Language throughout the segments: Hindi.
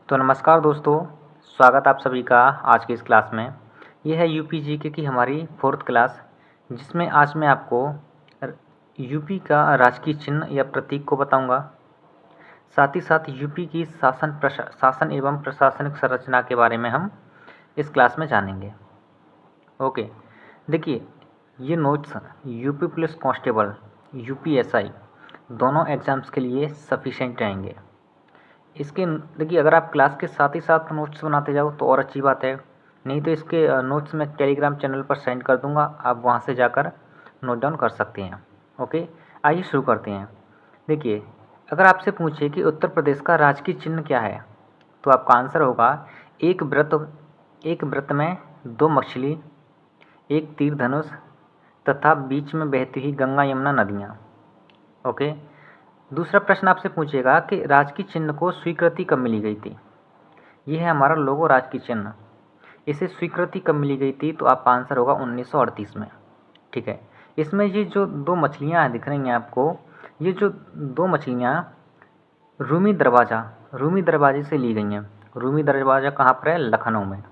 तो नमस्कार दोस्तों, स्वागत आप सभी का आज की इस क्लास में। यह है यूपी जीके की हमारी 4th क्लास, जिसमें आज मैं आपको यूपी का राजकीय चिन्ह या प्रतीक को बताऊंगा। साथ ही साथ यूपी की शासन एवं प्रशासनिक संरचना के बारे में हम इस क्लास में जानेंगे। ओके, देखिए ये notes UP police constable, UPSI दोनों एग्ज़ाम्स के लिए सफिशेंट रहेंगे। इसके देखिए, अगर आप क्लास के साथ ही साथ नोट्स बनाते जाओ तो और अच्छी बात है, नहीं तो इसके नोट्स मैं टेलीग्राम चैनल पर सेंड कर दूंगा, आप वहां से जाकर नोट डाउन कर सकते हैं। ओके, आइए शुरू करते हैं। देखिए, अगर आपसे पूछे कि उत्तर प्रदेश का राजकीय चिन्ह क्या है, तो आपका आंसर होगा एक वृत्त में 2 मछली, एक तीर धनुष तथा बीच में बहती हुई गंगा यमुना नदियाँ। ओके, दूसरा प्रश्न आपसे पूछेगा कि राजकीय चिन्ह को स्वीकृति कब मिली गई थी। यह है हमारा लोगो राजकीय चिन्ह, इसे स्वीकृति कब मिली गई थी, तो आपका आंसर होगा 1938 में। ठीक है, इसमें ये जो 2 मछलियाँ दिख रही हैं आपको, ये जो 2 मछलियाँ रूमी दरवाजे से ली गई हैं। रूमी दरवाज़ा कहाँ पर है? लखनऊ में।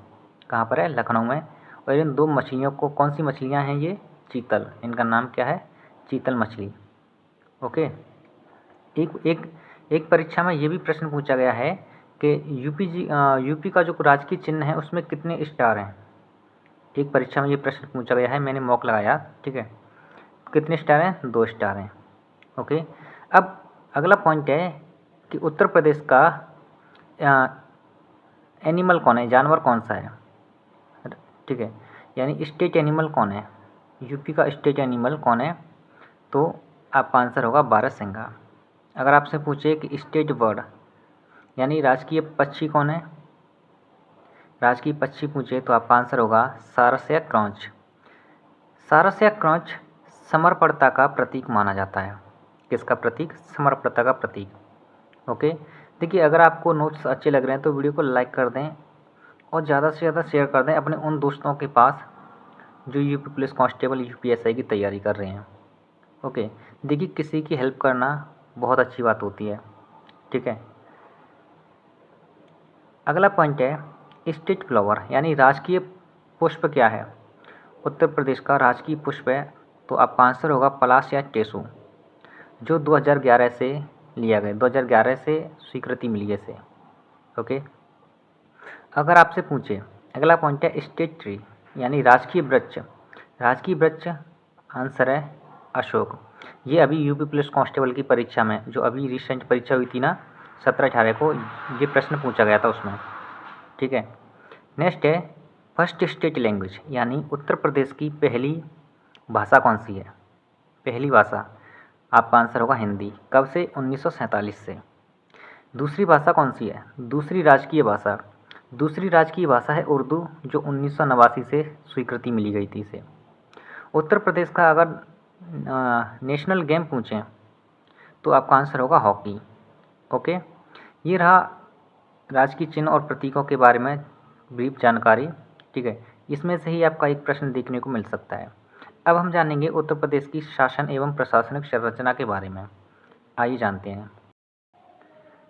कहाँ पर है? लखनऊ में। और इन 2 मछलियों को, कौन सी मछलियाँ हैं ये? चीतल, इनका नाम क्या है? चीतल मछली। ओके, एक परीक्षा में ये भी प्रश्न पूछा गया है कि यूपी का जो राजकीय चिन्ह है उसमें कितने स्टार हैं। एक परीक्षा में ये प्रश्न पूछा गया है, मैंने मॉक लगाया। ठीक है, कितने स्टार हैं? 2 स्टार हैं। ओके, अब अगला पॉइंट है कि उत्तर प्रदेश का एनिमल कौन है, जानवर कौन सा है। ठीक है, यानी स्टेट एनिमल कौन है, यूपी का स्टेट एनिमल कौन है, तो आपका आंसर होगा बारहसिंगा। अगर आपसे पूछे कि स्टेट बर्ड यानी राजकीय पक्षी कौन है, राजकीय पक्षी पूछे तो आपका आंसर होगा सारस या क्रॉच। सारस या क्रॉच समर्पणता का प्रतीक माना जाता है। किसका प्रतीक? समर्पणता का प्रतीक। ओके, देखिए, अगर आपको नोट्स अच्छे लग रहे हैं तो वीडियो को लाइक कर दें और ज़्यादा से ज़्यादा शेयर कर दें अपने उन दोस्तों के पास जो यूपी पुलिस कांस्टेबल, यूपीएसआई की तैयारी कर रहे हैं। ओके, देखिए, किसी की हेल्प करना बहुत अच्छी बात होती है। ठीक है, अगला पॉइंट है स्टेट फ्लावर यानी राजकीय पुष्प क्या है। उत्तर प्रदेश का राजकीय पुष्प है, तो आपका आंसर होगा पलाश या टेसू, जो 2011 से लिया गया, 2011 से स्वीकृति मिली है इसे। ओके, अगर आपसे पूछे, अगला पॉइंट है स्टेट ट्री यानी राजकीय वृक्ष। राजकीय वृक्ष आंसर है अशोक। ये अभी यूपी पुलिस कांस्टेबल की परीक्षा में, जो अभी रिसेंट परीक्षा हुई थी ना 17-18 को, ये प्रश्न पूछा गया था उसमें। ठीक है, नेक्स्ट है फर्स्ट स्टेट लैंग्वेज यानी उत्तर प्रदेश की पहली भाषा कौन सी है। पहली भाषा आपका आंसर होगा हिंदी। कब से? 1947 से। दूसरी भाषा कौन सी है? दूसरी राजकीय भाषा है उर्दू, जो 1989 से स्वीकृति मिली गई थी इसे। उत्तर प्रदेश का अगर नेशनल गेम पूछें तो आपका आंसर होगा हॉकी। ओके, ये रहा राजकीय चिन्ह और प्रतीकों के बारे में ब्रीफ जानकारी। ठीक है, इसमें से ही आपका एक प्रश्न देखने को मिल सकता है। अब हम जानेंगे उत्तर प्रदेश की शासन एवं प्रशासनिक संरचना के बारे में। आइए जानते हैं।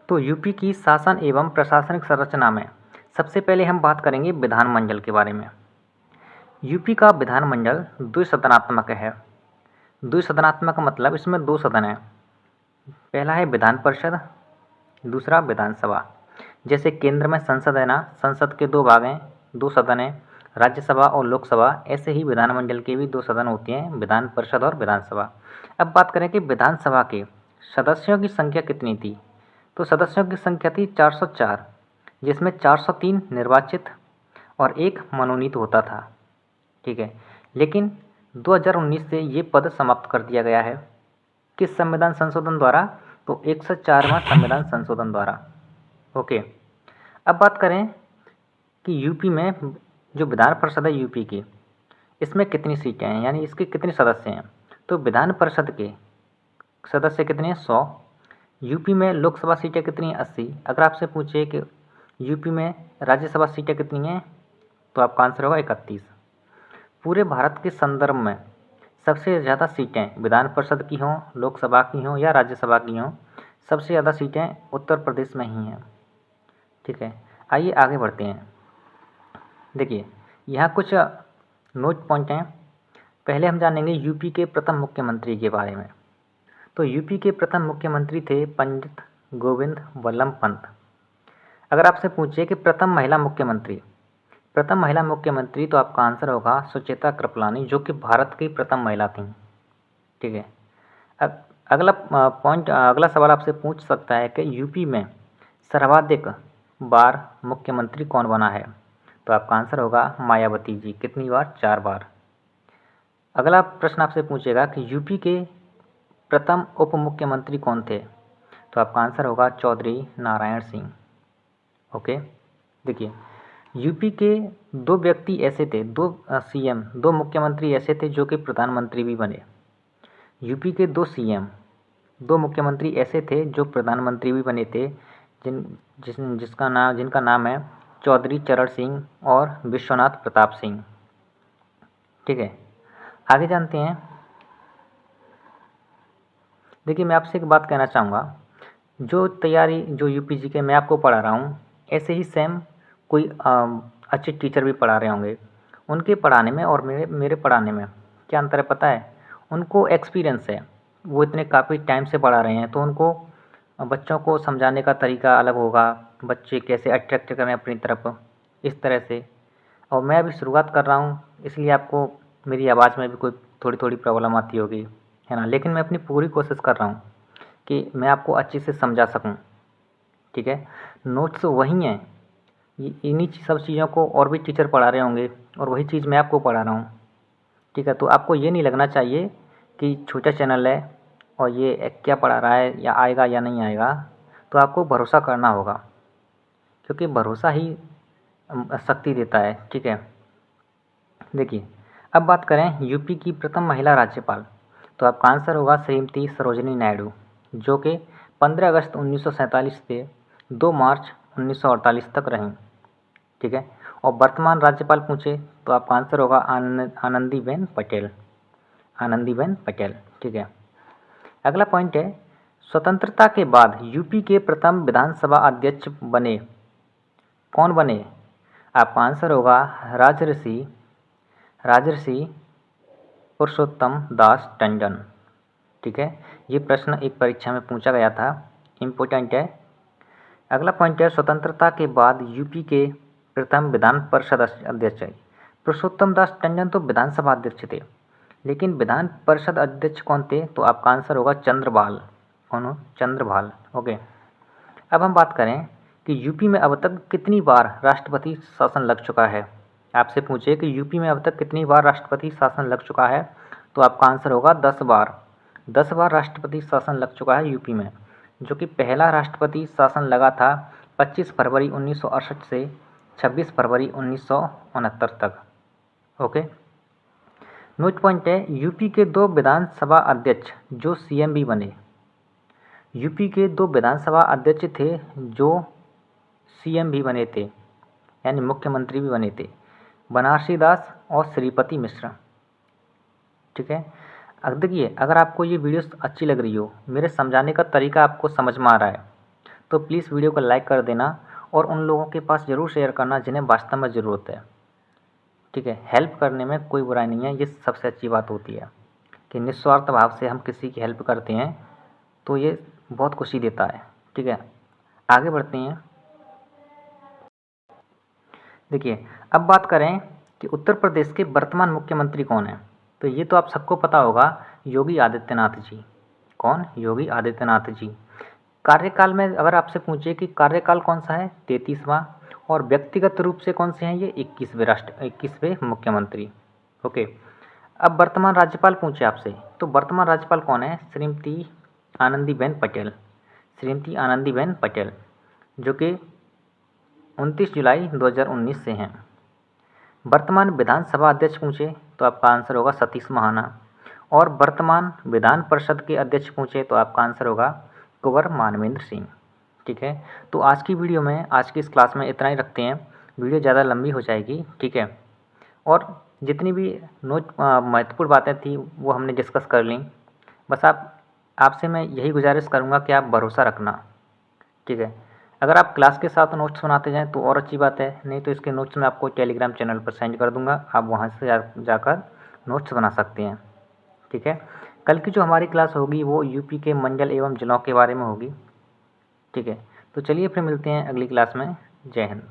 तो यूपी की शासन एवं प्रशासनिक संरचना में सबसे पहले हम बात करेंगे विधानमंडल के बारे में। यूपी का विधानमंडल द्विसदनात्मक है। द्विसदनात्मक मतलब इसमें 2 सदन हैं। पहला है विधान परिषद, दूसरा विधानसभा। जैसे केंद्र में संसद है ना, संसद के 2 भाग हैं, 2 सदन हैं, राज्यसभा और लोकसभा। ऐसे ही विधानमंडल के भी 2 सदन होते हैं, विधान परिषद और विधानसभा। अब बात करें कि विधानसभा के सदस्यों की संख्या कितनी थी, तो सदस्यों की संख्या थी 404, जिसमें 403 निर्वाचित और 1 मनोनीत होता था। ठीक है, लेकिन 2019 से ये पद समाप्त कर दिया गया है। किस संविधान संशोधन द्वारा? तो 104वां संविधान संशोधन द्वारा। ओके, अब बात करें कि यूपी में जो विधान परिषद है यूपी की, इसमें कितनी सीटें हैं, यानी इसके कितने सदस्य हैं। तो विधान परिषद के सदस्य कितने हैं? 100। यूपी में लोकसभा सीटें कितनी हैं? 80। अगर आपसे पूछे कि यूपी में राज्यसभा सीटें कितनी हैं, तो आपका आंसर होगा 31। पूरे भारत के संदर्भ में सबसे ज़्यादा सीटें विधान परिषद की हों, लोकसभा की हों या राज्यसभा की हों, सबसे ज़्यादा सीटें उत्तर प्रदेश में ही हैं। ठीक है, आइए आगे बढ़ते हैं। देखिए यहाँ कुछ नोट पॉइंट हैं। पहले हम जानेंगे यूपी के प्रथम मुख्यमंत्री के बारे में। तो यूपी के प्रथम मुख्यमंत्री थे पंडित गोविंद वल्लभ पंत। अगर आपसे पूछे कि प्रथम महिला मुख्यमंत्री तो आपका आंसर होगा सुचेता कृपलानी, जो कि भारत की प्रथम महिला थी। ठीक है, अगला सवाल आपसे पूछ सकता है कि यूपी में सर्वाधिक बार मुख्यमंत्री कौन बना है? तो आपका आंसर होगा मायावती जी। कितनी बार? 4 बार। अगला प्रश्न आपसे पूछेगा कि यूपी के प्रथम उप मुख्यमंत्री कौन थे? तो आपका आंसर होगा चौधरी नारायण सिंह। ओके, देखिए यूपी के 2 व्यक्ति ऐसे थे, 2 सीएम, 2 मुख्यमंत्री ऐसे थे जो कि प्रधानमंत्री भी बने। यूपी के 2 सीएम, 2 मुख्यमंत्री ऐसे थे जो प्रधानमंत्री भी बने थे, जिनका नाम है चौधरी चरण सिंह और विश्वनाथ प्रताप सिंह। ठीक है, आगे जानते हैं। देखिए मैं आपसे एक बात कहना चाहूँगा, जो यूपीजी के मैं आपको पढ़ा रहा हूँ, ऐसे ही सेम कोई अच्छे टीचर भी पढ़ा रहे होंगे। उनके पढ़ाने में और मेरे पढ़ाने में क्या अंतर है पता है? उनको एक्सपीरियंस है, वो इतने काफ़ी टाइम से पढ़ा रहे हैं, तो उनको बच्चों को समझाने का तरीका अलग होगा, बच्चे कैसे अट्रैक्ट करें अपनी तरफ, इस तरह से। और मैं अभी शुरुआत कर रहा हूँ, इसलिए आपको मेरी आवाज़ में भी कोई थोड़ी थोड़ी प्रॉब्लम आती होगी, है ना, लेकिन मैं अपनी पूरी कोशिश कर रहा हूँ कि मैं आपको अच्छे से समझा सकूँ। ठीक है, नोट्स वही हैं, इन्हीं सब चीज़ों को और भी टीचर पढ़ा रहे होंगे और वही चीज़ मैं आपको पढ़ा रहा हूँ। ठीक है, तो आपको ये नहीं लगना चाहिए कि छोटा चैनल है और ये क्या पढ़ा रहा है, या आएगा या नहीं आएगा। तो आपको भरोसा करना होगा, क्योंकि भरोसा ही शक्ति देता है। ठीक है, देखिए अब बात करें यूपी की प्रथम महिला राज्यपाल, तो आपका आंसर होगा श्रीमती सरोजिनी नायडू, जो कि 15 अगस्त 1947 से 2 मार्च 1948 तक रहीं। ठीक है, और वर्तमान राज्यपाल पूछे तो आपका आंसर होगा आनंदीबेन पटेल। आनंदीबेन पटेल। ठीक है, अगला पॉइंट है, स्वतंत्रता के बाद यूपी के प्रथम विधानसभा अध्यक्ष बने, कौन बने? आपका आंसर होगा राजर्षि पुरुषोत्तम दास टंडन। ठीक है, ये प्रश्न एक परीक्षा में पूछा गया था, इम्पोर्टेंट है। अगला पॉइंट है, स्वतंत्रता के बाद यूपी के प्रथम विधान परिषद अध्यक्ष है। पुरुषोत्तम दास टंडन तो विधानसभा अध्यक्ष थे, लेकिन विधान परिषद अध्यक्ष कौन थे? तो आपका आंसर होगा चंद्रपाल। कौन हो? चंद्रपाल। ओके, अब हम बात करें कि यूपी में अब तक कितनी बार राष्ट्रपति शासन लग चुका है। आपसे पूछे कि यूपी में अब तक कितनी बार राष्ट्रपति शासन लग चुका है, तो आपका आंसर होगा 10 बार। 10 बार राष्ट्रपति शासन लग चुका है यूपी में, जो कि पहला राष्ट्रपति शासन लगा था 25 फरवरी 1968 से 26 फरवरी 1969 तक। ओके, नोट पॉइंट है, यूपी के 2 विधानसभा अध्यक्ष जो सीएम भी बने। यूपी के 2 विधानसभा अध्यक्ष थे जो सीएम भी बने थे, यानी मुख्यमंत्री भी बने थे, बनारसी दास और श्रीपति मिश्रा। ठीक है, अब देखिए अगर आपको ये वीडियो अच्छी लग रही हो, मेरे समझाने का तरीका आपको समझ में आ रहा है, तो प्लीज़ वीडियो को लाइक कर देना और उन लोगों के पास ज़रूर शेयर करना जिन्हें वास्तव में ज़रूरत है। ठीक है, हेल्प करने में कोई बुराई नहीं है, ये सबसे अच्छी बात होती है कि निस्वार्थ भाव से हम किसी की हेल्प करते हैं, तो ये बहुत खुशी देता है। ठीक है, आगे बढ़ते हैं। देखिए अब बात करें कि उत्तर प्रदेश के वर्तमान मुख्यमंत्री कौन है, तो ये तो आप सबको पता होगा, योगी आदित्यनाथ जी। कौन? योगी आदित्यनाथ जी। कार्यकाल में अगर आपसे पूछे कि कार्यकाल कौन सा है, 33वां, और व्यक्तिगत रूप से कौन से हैं ये, 21वें मुख्यमंत्री। ओके, अब वर्तमान राज्यपाल पूछे आपसे, तो वर्तमान राज्यपाल कौन है? श्रीमती आनंदीबेन पटेल। श्रीमती आनंदीबेन पटेल, जो कि 29 जुलाई 2019 से हैं। वर्तमान विधानसभा अध्यक्ष पूछे तो आपका आंसर होगा सतीश महाना, और वर्तमान विधान परिषद के अध्यक्ष पूछे तो आपका आंसर होगा कुंवर मानवेंद्र सिंह। ठीक है, तो आज की वीडियो में, आज की इस क्लास में इतना ही रखते हैं, वीडियो ज़्यादा लंबी हो जाएगी। ठीक है, और जितनी भी महत्वपूर्ण बातें थी वो हमने डिस्कस कर ली। बस आपसे मैं यही गुजारिश करूँगा कि आप भरोसा रखना। ठीक है, अगर आप क्लास के साथ नोट्स बनाते जाएँ तो और अच्छी बात है, नहीं तो इसके नोट्स मैं आपको टेलीग्राम चैनल पर सेंड कर दूँगा, आप वहाँ से जाकर नोट्स बना सकते हैं। ठीक है, कल की जो हमारी क्लास होगी वो यूपी के मंडल एवं जिलों के बारे में होगी। ठीक है, तो चलिए फिर मिलते हैं अगली क्लास में। जय हिंद।